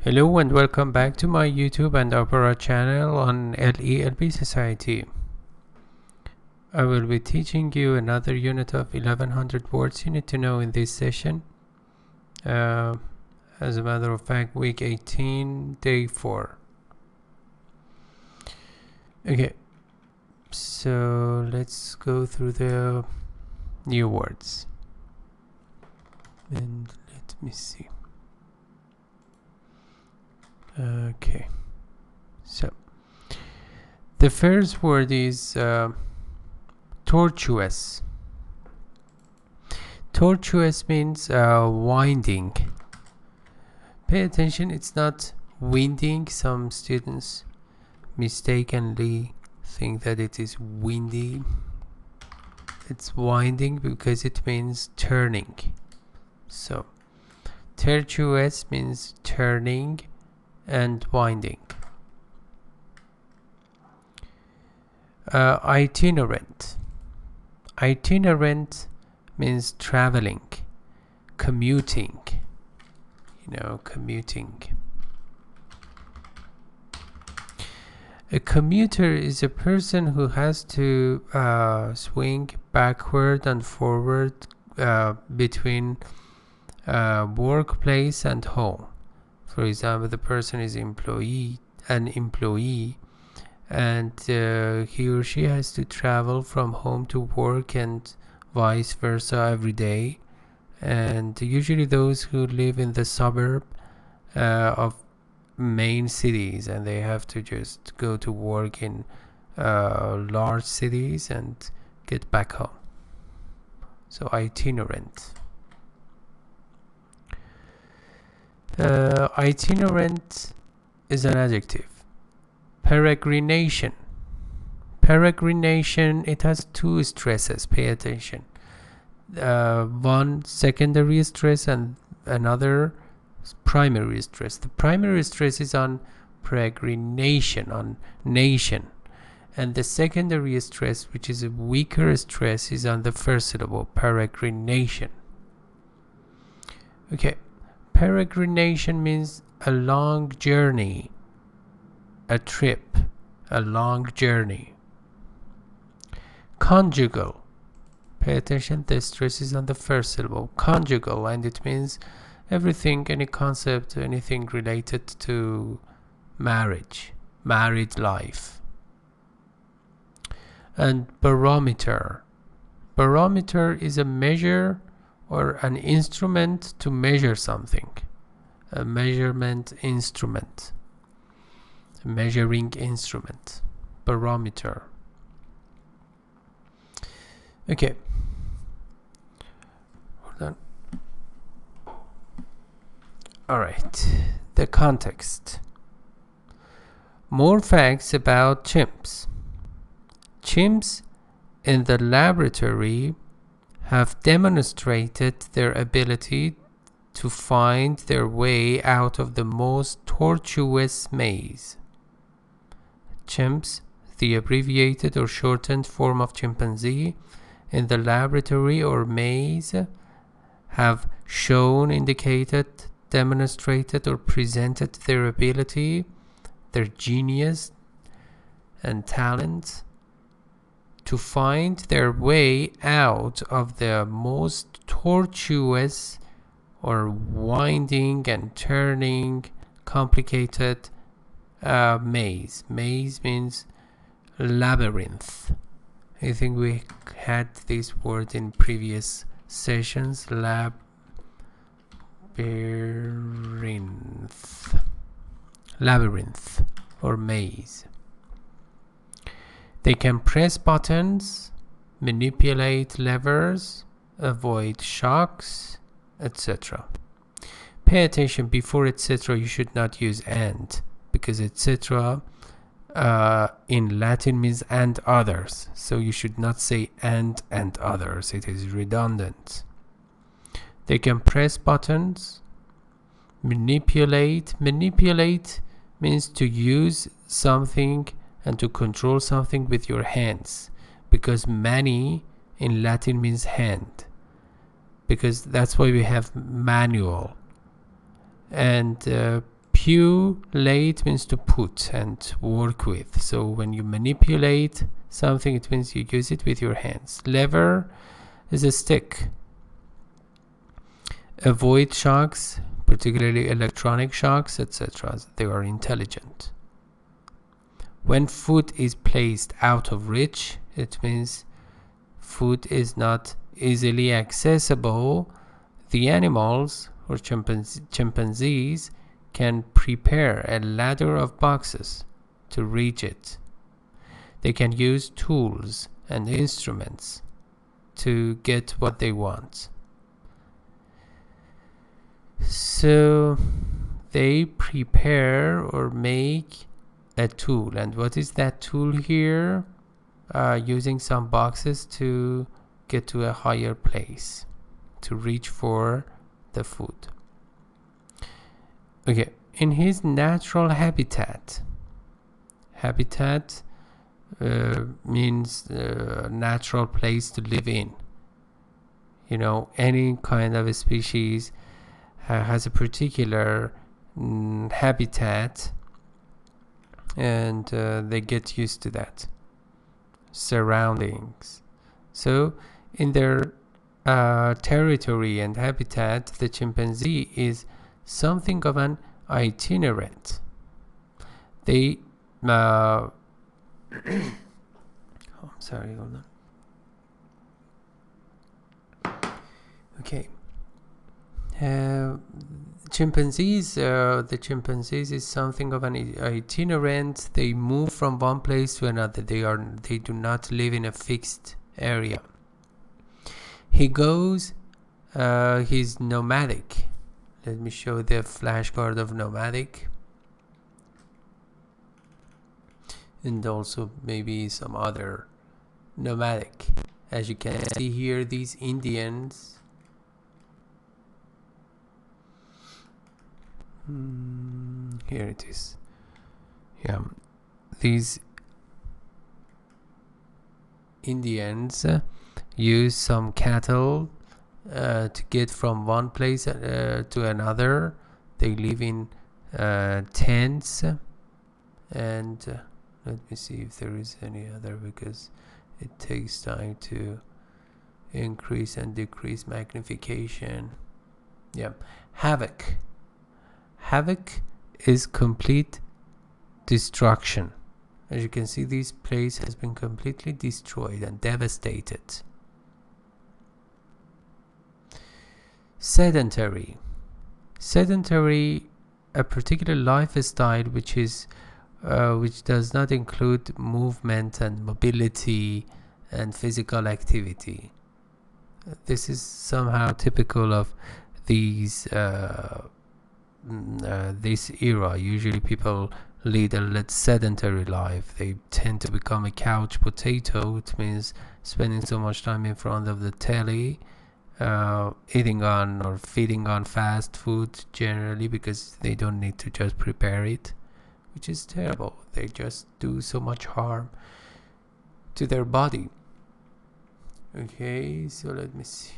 Hello and welcome back to my YouTube and Opera channel on LELB Society. I will be teaching you another unit of 1100 words you need to know in this session. As a matter of fact, week 18, day 4. Okay, so let's go through the new words. And let me see. Okay, so the first word is tortuous. Tortuous means winding. Pay attention, it's not winding. Some students mistakenly think that it is windy. It's winding because it means turning. So tortuous means turning and winding. Itinerant. Itinerant means traveling, commuting. Commuting. A commuter is a person who has to swing backward and forward between workplace and home. For example, the person is an employee, and he or she has to travel from home to work and vice versa every day. And usually those who live in the suburb of main cities, and they have to just go to work in large cities and get back home. So itinerant. Itinerant is an adjective. Peregrination. Peregrination, it has two stresses. Pay attention. One secondary stress and another primary stress. The primary stress is on peregrination, on nation. And the secondary stress, which is a weaker stress, is on the first syllable, peregrination. Okay. Peregrination means a long journey, a trip, a long journey. Conjugal. Pay attention, the stress is on the first syllable. Conjugal, and it means everything, any concept, anything related to marriage, married life. And barometer. Barometer is a measure or an instrument to measure something. A measurement instrument. A measuring instrument. Barometer. Okay. Hold on. Alright. The context. More facts about chimps. Chimps in the laboratory have demonstrated their ability to find their way out of the most tortuous maze. Chimps, the abbreviated or shortened form of chimpanzee, in the laboratory or maze, have shown, indicated, demonstrated, or presented their ability, their genius and talent to find their way out of the most tortuous or winding and turning complicated maze. Maze means labyrinth. I think we had this word in previous sessions. Labyrinth or maze. They can press buttons, manipulate levers, avoid shocks, etc. Pay attention, before etc. you should not use and, because etc. In Latin means and others. So you should not say and others. It is redundant. They can press buttons, manipulate. Manipulate means to use something and to control something with your hands, because mani in Latin means hand, because that's why we have manual. And Manipulate means to put and work with. So when you manipulate something, it means you use it with your hands. Lever is a stick. Avoid shocks, particularly electronic shocks, etc. They are intelligent. When food is placed out of reach, it means food is not easily accessible. The animals or chimpanzees can prepare a ladder of boxes to reach it. They can use tools and instruments to get what they want. So they prepare or make a tool. And what is that tool here? Using some boxes to get to a higher place, to reach for the food. Okay, in his natural habitat. Habitat means natural place to live in. You know, any kind of a species has a particular habitat, and they get used to that surroundings. So in their territory and habitat, the chimpanzee is something of an itinerant. They I'm sorry, hold on. Okay. Chimpanzees, the chimpanzees is something of an itinerant. They move from one place to another. They do not live in a fixed area. He goes, he's nomadic. Let me show the flashcard of nomadic, and also maybe some other nomadic. As you can see here, these Indians. Here it is. Yeah, these Indians use some cattle to get from one place to another. They live in tents, and let me see if there is any other, because it takes time to increase and decrease magnification. Yeah, havoc. Havoc is complete destruction. As you can see, this place has been completely destroyed and devastated. Sedentary. Sedentary, a particular lifestyle which does not include movement and mobility and physical activity. This is somehow typical of these this era. Usually people lead a sedentary life. They tend to become a couch potato. It means spending so much time in front of the telly, eating on or feeding on fast food generally, because they don't need to just prepare it, which is terrible. They just do so much harm to their body. Okay, so let me see.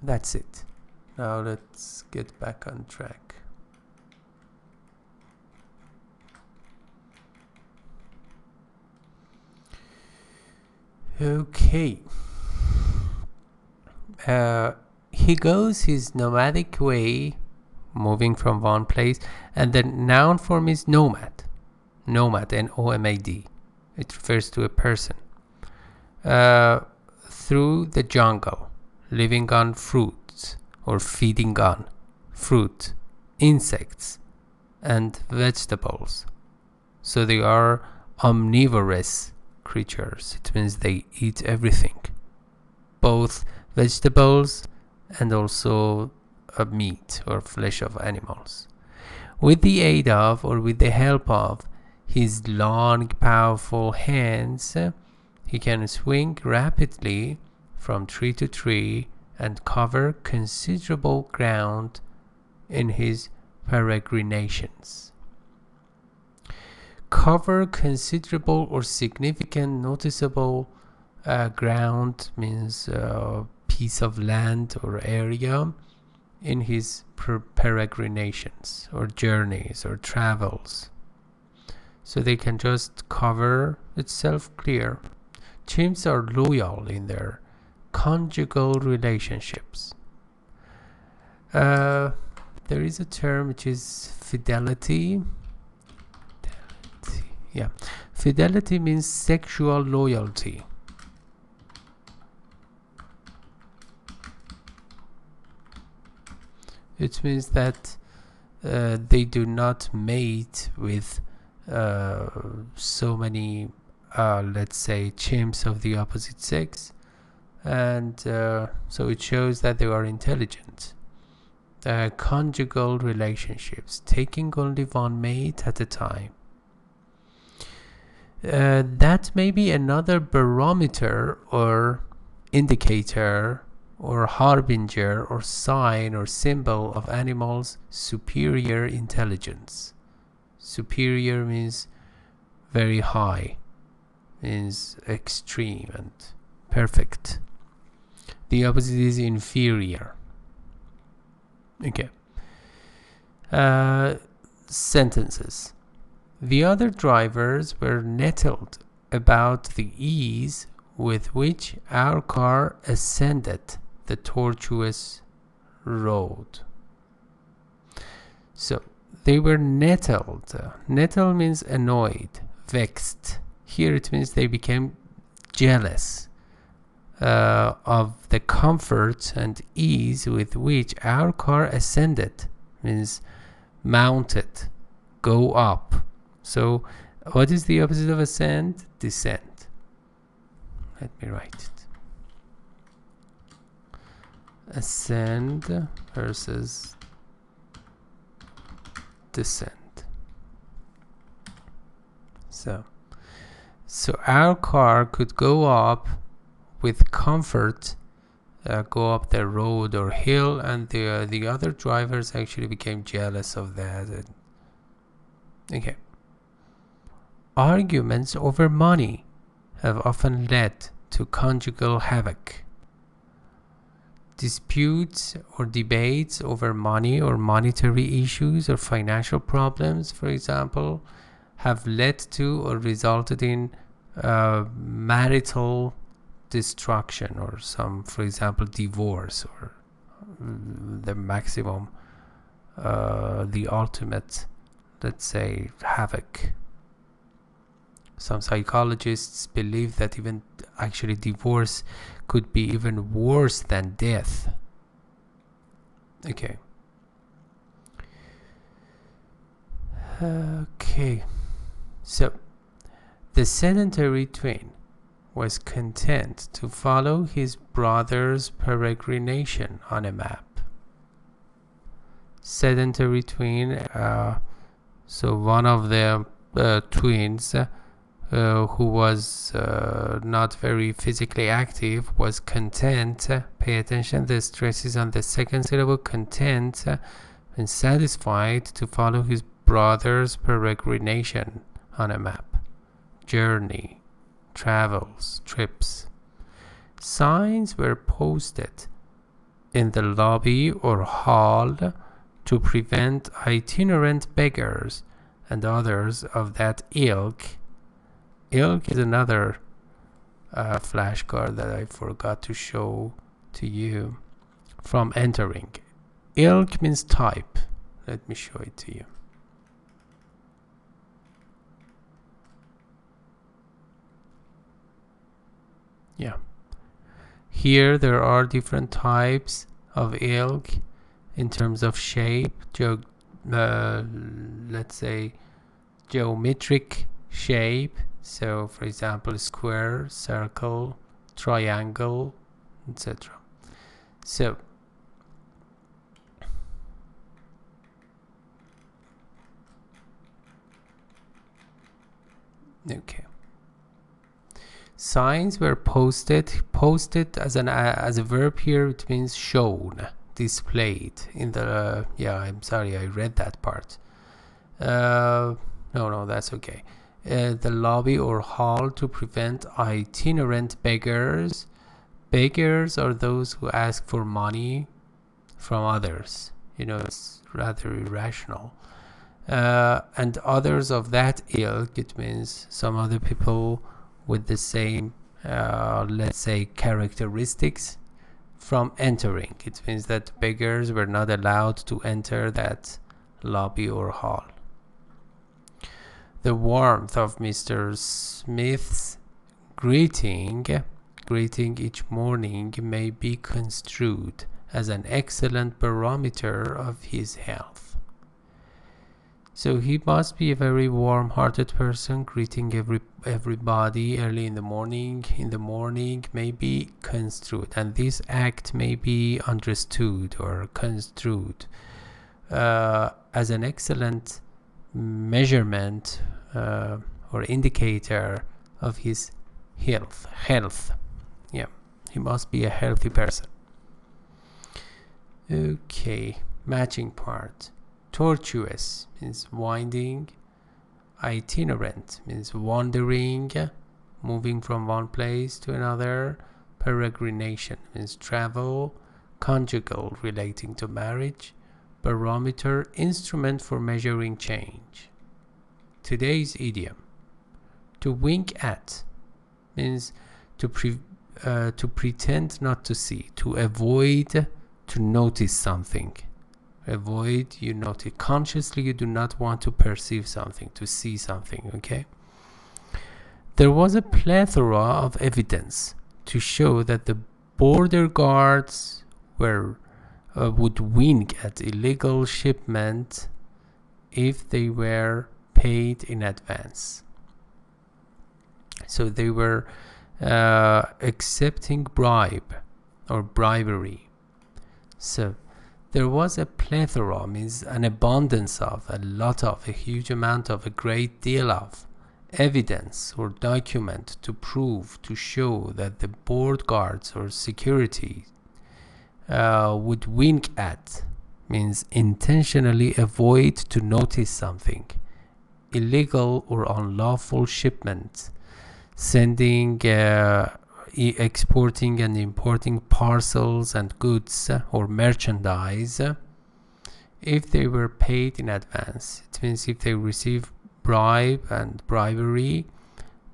That's it. Now let's get back on track. Okay. He goes his nomadic way, moving from one place, and the noun form is nomad. Nomad, N-O-M-A-D. It refers to a person. Through the jungle, living on fruits, or feeding on fruit, insects, and vegetables. So they are omnivorous creatures. It means they eat everything, both vegetables and also meat or flesh of animals. With the aid of, or with the help of, his long, powerful hands, he can swing rapidly from tree to tree and cover considerable ground in his peregrinations. Cover considerable or significant, noticeable ground means piece of land or area. in his peregrinations or journeys or travels. So they can just cover itself clear. Chimps are loyal in their conjugal relationships. There is a term which is fidelity. Yeah, fidelity means sexual loyalty. It means that they do not mate with so many, let's say, chimps of the opposite sex, and so it shows that they are intelligent. Conjugal relationships, taking only one mate at a time. That may be another barometer or indicator or harbinger or sign or symbol of animals' superior intelligence. Superior means very high, means extreme and perfect. The opposite is inferior. Okay. Sentences. The other drivers were nettled about the ease with which our car ascended the tortuous road. So they were nettled. Nettle means annoyed, vexed. Here it means they became jealous of the comfort and ease with which our car ascended, means mounted, go up. So what is the opposite of ascend? Descend. Let me write it. Ascend versus descend. So our car could go up with comfort, go up the road or hill, and the other drivers actually became jealous of that. Okay. Arguments over money have often led to conjugal havoc. Disputes or debates over money or monetary issues or financial problems, for example, have led to or resulted in marital destruction or some, for example, divorce or the maximum, the ultimate, let's say, havoc. Some psychologists believe that even actually divorce could be even worse than death. Okay. Okay. So, the sedentary twin was content to follow his brother's peregrination on a map. Sedentary twin, so one of the twins who was not very physically active was content. Pay attention, the stress is on the second syllable, content, and satisfied to follow his brother's peregrination on a map. Journey, travels, trips. Signs were posted in the lobby or hall to prevent itinerant beggars and others of that ilk. Ilk is another flashcard that I forgot to show to you, from entering. Ilk means type. Let me show it to you. Yeah. Here there are different types of ilk in terms of shape. Let's say geometric shape. So, for example, square, circle, triangle, etc. So, okay. Signs were posted. Posted as a verb here, it means shown, displayed in the. Yeah, I'm sorry, I read that part. No, that's okay. The lobby or hall to prevent itinerant beggars. Beggars are those who ask for money from others. It's rather irrational. And others of that ilk, it means some other people with the same, let's say, characteristics from entering. It means that beggars were not allowed to enter that lobby or hall. The warmth of Mr. Smith's greeting each morning may be construed as an excellent barometer of his health. So he must be a very warm-hearted person, greeting everybody early in the morning. In the morning may be construed, and this act may be understood or construed as an excellent measurement or indicator of his health. Yeah, he must be a healthy person. Okay, matching part. Tortuous means winding. Itinerant means wandering, moving from one place to another. Peregrination means travel. Conjugal, relating to marriage. Barometer, instrument for measuring change. Today's idiom. To wink at means to pretend not to see, to avoid to notice something. Avoid, you notice consciously, you do not want to perceive something, to see something. Okay. There was a plethora of evidence to show that the border guards would wink at illegal shipment if they were paid in advance. So they were accepting bribe or bribery. So there was a plethora, means an abundance of, a lot of, a huge amount of, a great deal of evidence or document to prove, to show that the board guards or security would wink at, means intentionally avoid to notice something. Illegal or unlawful shipment, sending, exporting and importing parcels and goods or merchandise if they were paid in advance. It means if they receive bribe and bribery,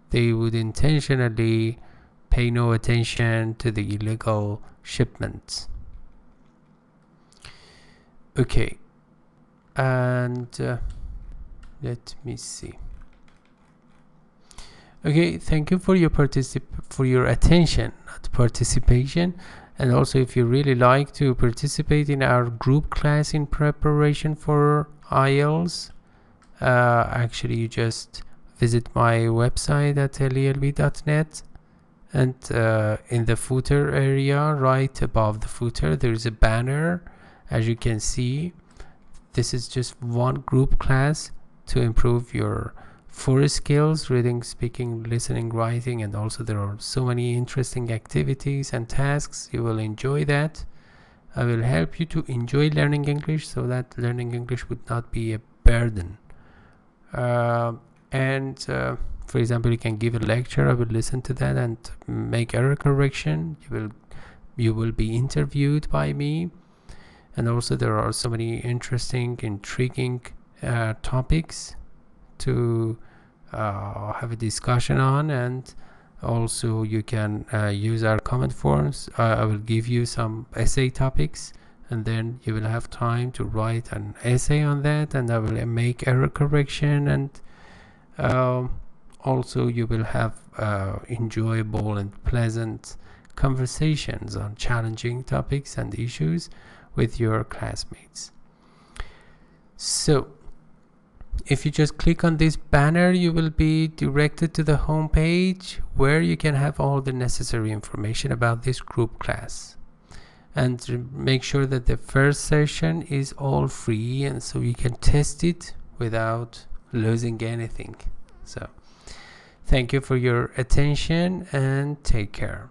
they would intentionally pay no attention to the illegal shipments. Okay, and let me see. Okay, thank you for your attention, not participation. And also, if you really like to participate in our group class in preparation for IELTS, actually you just visit my website at lelb.net, and in the footer area, right above the footer, there is a banner. As you can see, this is just one group class to improve your 4 skills: reading, speaking, listening, writing, and also there are so many interesting activities and tasks. You will enjoy that. I will help you to enjoy learning English so that learning English would not be a burden. For example, you can give a lecture. I will listen to that and make error correction. You will be interviewed by me, and also there are so many interesting, intriguing topics to have a discussion on, and also you can use our comment forms. I will give you some essay topics, and then you will have time to write an essay on that, and I will make error correction, and also you will have enjoyable and pleasant conversations on challenging topics and issues with your classmates. So if you just click on this banner, you will be directed to the home page where you can have all the necessary information about this group class. And make sure that the first session is all free, and so you can test it without losing anything. So thank you for your attention and take care.